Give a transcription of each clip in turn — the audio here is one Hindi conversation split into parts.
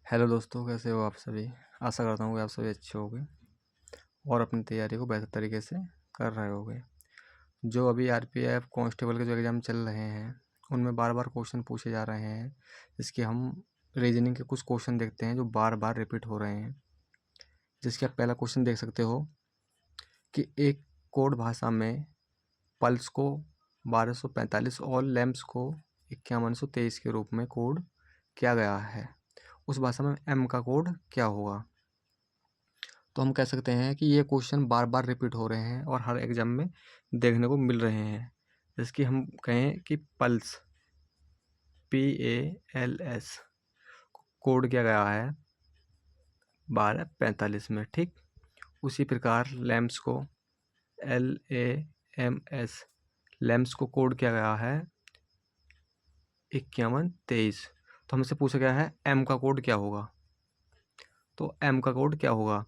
हेलो दोस्तों, कैसे हो आप सभी। आशा करता हूँ कि आप सभी अच्छे होंगे और अपनी तैयारी को बेहतर तरीके से कर रहे होंगे। जो अभी आरपीएफ कांस्टेबल के जो एग्ज़ाम चल रहे हैं उनमें बार बार क्वेश्चन पूछे जा रहे हैं। इसके हम रीजनिंग के कुछ क्वेश्चन देखते हैं जो बार बार रिपीट हो रहे हैं। जिसके आप पहला क्वेश्चन देख सकते हो कि एक कोड भाषा में पल्स को 1245 और लैम्प्स को 5123 के रूप में कोड किया गया है। उस भाषा में एम का कोड क्या होगा। तो हम कह सकते हैं कि ये क्वेश्चन बार बार रिपीट हो रहे हैं और हर एग्जाम में देखने को मिल रहे हैं। जैसे हम कहें कि पल्स PALS कोड किया गया है 1245 में, ठीक। उसी प्रकार लैम्प्स को LAMS लैम्प्स को कोड किया गया है 5123। तो हमसे पूछा गया है एम का कोड क्या होगा। तो एम का कोड क्या होगा,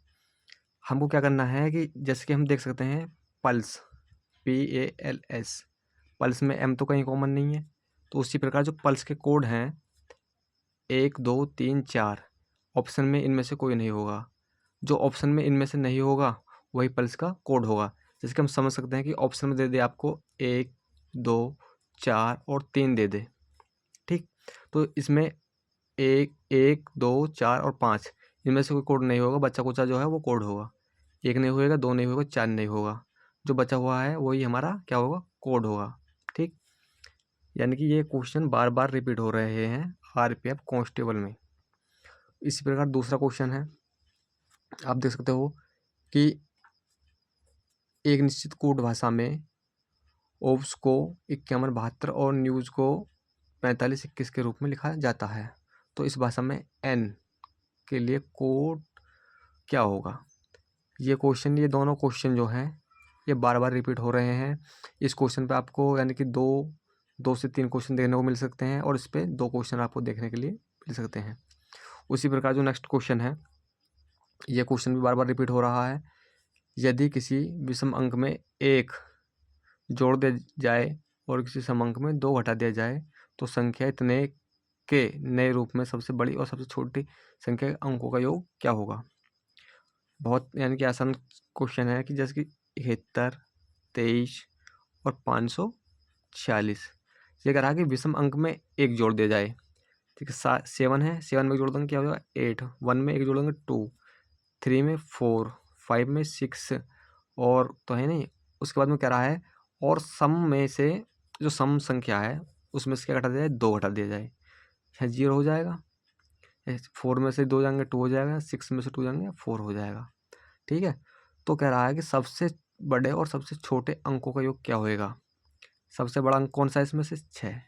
हमको क्या करना है कि जैसे कि हम देख सकते हैं पल्स PALS, पल्स में एम तो कहीं कॉमन नहीं है। तो उसी प्रकार जो पल्स के कोड हैं 1 2 3 4, ऑप्शन में इनमें से कोई नहीं होगा। जो ऑप्शन में इनमें से नहीं होगा वही पल्स का कोड होगा। जैसे कि हम समझ सकते हैं कि ऑप्शन में दे दे आपको 1 2 4 और 3 दे दे, ठीक। तो इसमें 1 1 2 4 और 5 इनमें से कोई कोड नहीं होगा। बच्चा कुचा जो है वो कोड होगा। 1 नहीं होएगा, 2 नहीं होगा, 4 नहीं होगा। जो बचा हुआ है वही हमारा क्या होगा, कोड होगा, ठीक। यानी कि ये क्वेश्चन बार बार रिपीट हो रहे हैं आरपीएफ कांस्टेबल में। इसी प्रकार दूसरा क्वेश्चन है, आप देख सकते हो कि एक निश्चित कोड भाषा में ओब्स को 5172 और न्यूज़ को 4521 के रूप में लिखा जाता है। तो इस भाषा में एन के लिए कोड क्या होगा। ये दोनों क्वेश्चन जो हैं ये बार बार रिपीट हो रहे हैं। इस क्वेश्चन पे आपको यानी कि दो से तीन क्वेश्चन देखने को मिल सकते हैं और इस पे 2 क्वेश्चन आपको देखने के लिए मिल सकते हैं। उसी प्रकार जो नेक्स्ट क्वेश्चन है, ये क्वेश्चन भी बार बार रिपीट हो रहा है। यदि किसी विषम अंक में 1 जोड़ दिया जाए और किसी सम अंक में 2 घटा दिया जाए तो संख्या इतने के नए रूप में सबसे बड़ी और सबसे छोटी संख्या के अंकों का योग क्या होगा। बहुत यानी कि आसान क्वेश्चन है कि जैसे कि 71 23 और 546। ये कह रहा है कि विषम अंक में 1 जोड़ दिया जाए, ठीक है। 7 है, 7 में 1 जोड़ देंगे क्या हो जाएगा 8, 1 में 1 जोड़ देंगे 2, 3 में 4, 5 में 6 और तो है नहीं। उसके बाद में कह रहा है और सम में से जो सम संख्या है उसमें से क्या घटा दिया जाए, 2 घटा दिया जाए, 0 हो जाएगा। 4 में से 2 जाएंगे 2 हो जाएगा, 6 में से 2 जाएंगे 4 हो जाएगा, ठीक है। तो कह रहा है कि सबसे बड़े और सबसे छोटे अंकों का योग क्या होएगा। सबसे बड़ा अंक कौन सा है इसमें से 6,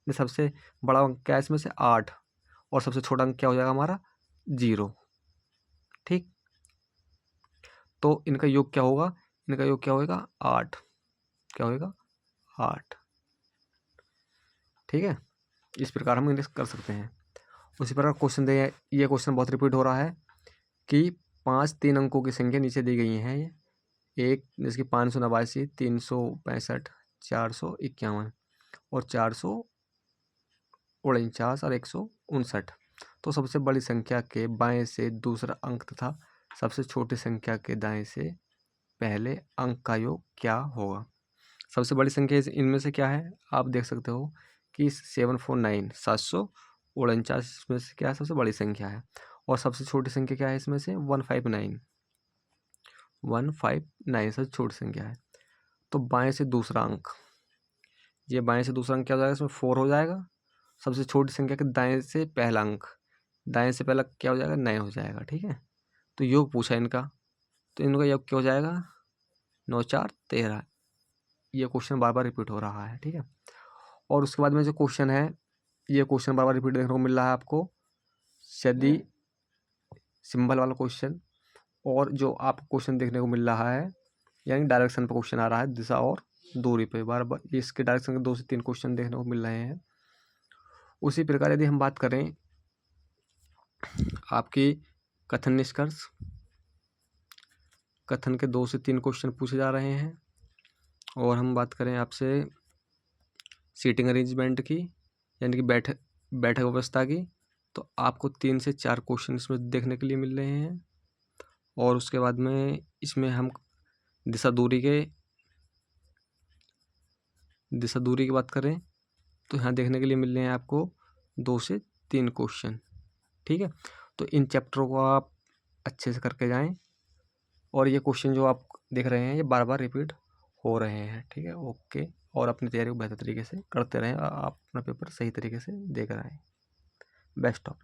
सबसे बड़ा अंक क्या है इसमें से 8 और सबसे छोटा अंक क्या हो जाएगा हमारा 0, ठीक। तो इनका योग क्या होगा, इनका योग क्या होएगा 8, क्या होएगा 8, ठीक है। इस प्रकार हम इन्हें कर सकते हैं। उसी प्रकार क्वेश्चन दे, ये क्वेश्चन बहुत रिपीट हो रहा है कि 5 3 अंकों की संख्या नीचे दी गई है। एक जिसकी 589, 365, 451 और 449 और 159। तो सबसे बड़ी संख्या के बाएं से दूसरा अंक तथा सबसे छोटी संख्या के दाएं से पहले अंक का योग क्या होगा। सबसे बड़ी संख्या इनमें से क्या है, आप देख सकते हो कि 749 749 इसमें से क्या है, सबसे बड़ी संख्या है। और सबसे छोटी संख्या क्या है इसमें से 159 सबसे छोटी संख्या है। तो बाएं से दूसरा अंक, ये बाएं से दूसरा अंक क्या हो जाएगा, इसमें 4 हो जाएगा। सबसे छोटी संख्या के दाएं से पहला अंक, दाएं से पहला क्या हो जाएगा 9 हो जाएगा, ठीक है। तो योग पूछा इनका, तो इनका योग क्या हो जाएगा 9 4 13। ये क्वेश्चन बार बार रिपीट हो रहा है, ठीक है। और उसके बाद में जो क्वेश्चन है, ये क्वेश्चन बार बार रिपीट देखने को मिल रहा है आपको। यदि सिंबल वाला क्वेश्चन और जो आपको क्वेश्चन देखने को मिल रहा है यानी डायरेक्शन पर क्वेश्चन आ रहा है, दिशा और दूरी पे बार बार इसके डायरेक्शन के 2 से 3 क्वेश्चन देखने को मिल रहे हैं। उसी प्रकार यदि हम बात करें आपकी कथन निष्कर्ष, कथन के 2 से 3 क्वेश्चन पूछे जा रहे हैं। और हम बात करें आपसे सीटिंग अरेंजमेंट की यानी कि बैठक व्यवस्था की, तो आपको 3 से 4 क्वेश्चन इसमें देखने के लिए मिल रहे हैं। और उसके बाद में इसमें हम दिशा दूरी की बात करें तो यहाँ देखने के लिए मिल रहे हैं आपको 2 से 3 क्वेश्चन। ठीक है, तो इन चैप्टरों को आप अच्छे से करके जाएं। और ये क्वेश्चन जो आप देख रहे हैं ये बार बार रिपीट हो रहे हैं। ठीक है, ओके। और अपनी तैयारी को बेहतर तरीके से करते रहें, आप अपना पेपर सही तरीके से देकर आएँ। Best of